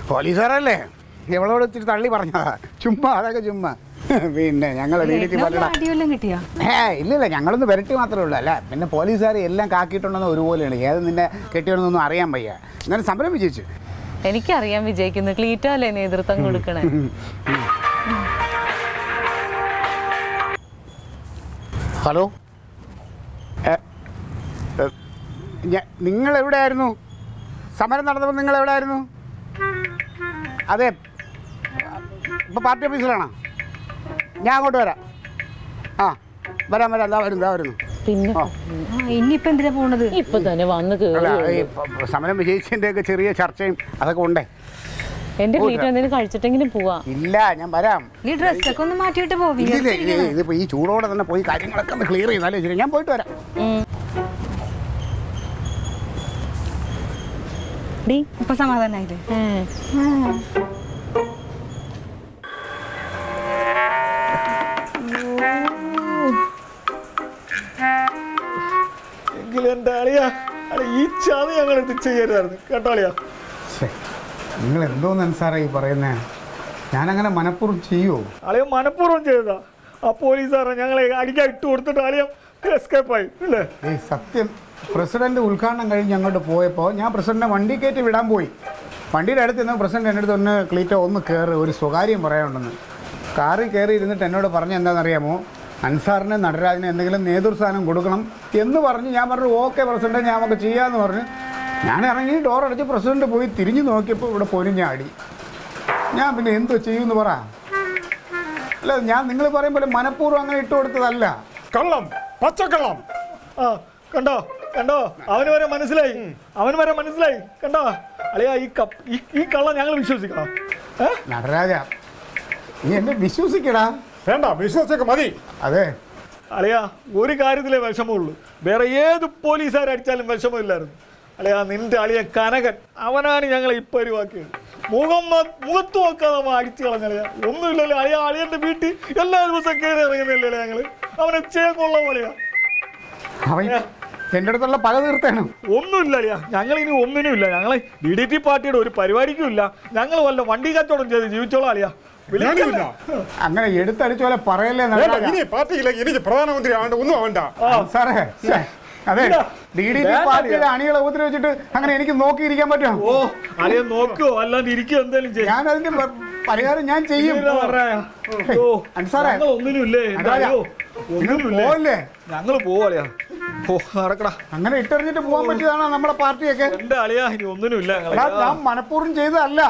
പോലീസുകാരല്ലേ എവളോട് ഇത്തിരി തള്ളി പറഞ്ഞതാ, ചുമ്മാ അതൊക്കെ ചുമ്മാ. പിന്നെ ഞങ്ങൾ ഇല്ലില്ല, ഞങ്ങളൊന്ന് വരട്ടി മാത്രമേ ഉള്ളൂ. അല്ല പിന്നെ പോലീസുകാർ എല്ലാം കാക്കിയിട്ടുണ്ടെന്ന് ഒരുപോലെയാണ്. ഏത് നിന്നെ കെട്ടിയോണെന്നൊന്നും അറിയാൻ വയ്യ. എന്നാലും സമരം വിജയിച്ചു. എനിക്കറിയാൻ വിജയിക്കുന്നു. ക്ലീറ്റോ അല്ലേ നേതൃത്വം കൊടുക്കണേ? ഹലോ, നിങ്ങൾ എവിടെയായിരുന്നു? സമരം നടന്നപ്പോൾ നിങ്ങൾ എവിടെയായിരുന്നു? അതെ, ഇപ്പോൾ പാർട്ടി ഓഫീസിലാണോ? ഞാൻ അങ്ങോട്ട് വരാം. ആ വരാം, എന്താ വരുന്നു. പിന്നെ ഇനിയിപ്പോൾ എന്തിനാ പോണത്? ഇപ്പൊ തന്നെ വന്ന് സമരം വിജയിച്ചതിൻ്റെയൊക്കെ ചെറിയ ചർച്ചയും അതൊക്കെ ഉണ്ടേ. എന്റെ ക്ലീറ്റോ എന്തെങ്കിലും കഴിച്ചിട്ടെങ്കിലും പോവാ. ഇല്ല, ഞാൻ വരാം. നീ ഡ്രസ്സൊക്കെ ഒന്ന് മാറ്റിയിട്ട് പോവില്ല. ഇതിപ്പോ ഈ ചൂടോടെ തന്നെ പോയി കാര്യങ്ങളൊക്കെ ഒന്ന് ക്ലിയർ ചെയ്താലേ ശരി. ഞാൻ പോയിട്ട് വരാം. ഇപ്പൊ സമാധാനായില്ലേ? എന്റെ അളിയാ, ഈ ചാതി ഞങ്ങൾ ഇത് ചെയ്യരുതായിരുന്നു കേട്ടോ അളിയാ. നിങ്ങൾ എന്തോന്ന് സാറേ ഈ പറയുന്നേ? ഞാനങ്ങനെ മനഃപൂർവ്വം ചെയ്യുമോ? അളിയ മനഃപൂർവ്വം ചെയ്തതാ. ആ പോലീസുകാരെ ഞങ്ങളെ അടിക്കാൻ ഇട്ട് കൊടുത്തിട്ട് അളിയം എസ്കേപ്പായി അല്ലേ? ഈ സത്യം, പ്രസിഡന്റ് ഉദ്ഘാടനം കഴിഞ്ഞ് അങ്ങോട്ട് പോയപ്പോൾ ഞാൻ പ്രസിഡന്റിനെ വണ്ടി കയറ്റി വിടാൻ പോയി. വണ്ടിയുടെ അടുത്ത് നിന്ന് പ്രസിഡന്റ് എൻ്റെ അടുത്ത് ഒന്ന് ക്ലീറ്റോ ഒന്ന് കയറി, ഒരു സ്വകാര്യം പറയാനുണ്ടെന്ന്. കാറിൽ കയറി ഇരുന്നിട്ട് എന്നോട് പറഞ്ഞ എന്താണെന്നറിയാമോ? അൻസാറിന് നടരാജിന് എന്തെങ്കിലും നേതൃസ്ഥാനം കൊടുക്കണം എന്ന് പറഞ്ഞ് ഞാൻ പറഞ്ഞു ഓക്കെ പ്രസിഡന്റ്, ഞാൻ നമുക്ക് ചെയ്യാമെന്ന് പറഞ്ഞ് ഞാൻ ഇറങ്ങി ഡോർ അടച്ച് പ്രസിഡന്റ് പോയി തിരിഞ്ഞു നോക്കിയപ്പോൾ ഇവിടെ പൊരിഞ്ഞാടി. ഞാൻ പിന്നെ എന്തോ ചെയ്യുമെന്ന് പറ. അല്ല, ഞാൻ നിങ്ങൾ പറയും പോലെ മനഃപൂർവ്വം അങ്ങനെ ഇട്ട് കൊടുത്തതല്ല. കള്ളം, പച്ചക്കള്ളം. ആ കണ്ടോ കണ്ടോ, അവന് വരെ മനസ്സിലായി കണ്ടോ അളിയാ. ഈ കള്ളം ഞങ്ങൾ വിശ്വസിക്കണം? നടരാജ, നീ എന്നെ വിശ്വസിക്കടാ. വേണ്ട, വിശ്വസിച്ചൊക്കെ മതി. അതെ അളിയാ, ഒരു കാര്യത്തിലേ വിഷമമുള്ളൂ. വേറെ ഏത് പോലീസുകാരടിച്ചാലും വിഷമമില്ലായിരുന്നു. അളിയാ, നിന്റെ അളിയ കനകൻ, അവനാണ് ഞങ്ങളെ ഇപ്പൊ ഒഴിവാക്കിയത്. മുഖത്ത് നോക്കാതെ നമ്മൾ അടിച്ചു കളഞ്ഞളിയാ. ഒന്നുമില്ലല്ലോ അളിയ. അളിയന്റെ വീട്ടിൽ എല്ലാ ദിവസവും കയറി ഇറങ്ങുന്നില്ലല്ലേ ഞങ്ങള്. അവനെ ചെയ്യാനുള്ള പോലെയാ. എന്റെ അടുത്തുള്ള പക തീർത്താണ്. ഒന്നുമില്ല അളിയാ, ഞങ്ങൾ ഇനി ഒന്നിനുമില്ല. ഞങ്ങളെ DDT പാർട്ടിയുടെ ഒരു പരിപാടിക്കും ഇല്ല. ഞങ്ങൾ വല്ല വണ്ടി കച്ചവടം ചെയ്ത് ജീവിച്ചോളാം അളിയാ. അങ്ങനെ എടുത്തടിച്ച പോലെ പറയല്ലേ പ്രധാനമന്ത്രി ഒന്നും ആവണ്ട സാറേ. അതെ, DDT പാർട്ടിയുടെ അണികളെ ഉപദ്രവിച്ചിട്ട് അങ്ങനെ എനിക്ക് നോക്കിയിരിക്കാൻ പറ്റുമോ? ഓ അളിയ നോക്കോ, അല്ലാണ്ട് ഇരിക്കുക എന്തായാലും ചെയ്യും. ഞാൻ അതിന്റെ പരിഹാരം ഞാൻ ചെയ്യും. ഒന്നിനുമില്ലേ പോവല്ലേ? ഞങ്ങള് പോവളിയാ. നടക്കടാ. അങ്ങനെ ഇട്ടെറിഞ്ഞിട്ട് പോകാൻ പറ്റിയതാണോ നമ്മുടെ പാർട്ടിയൊക്കെ? എന്റെ അളിയാ, ഇനി ഒന്നിനുമില്ല. ഞാൻ മനഃപൂർവ്വം ചെയ്തതല്ല.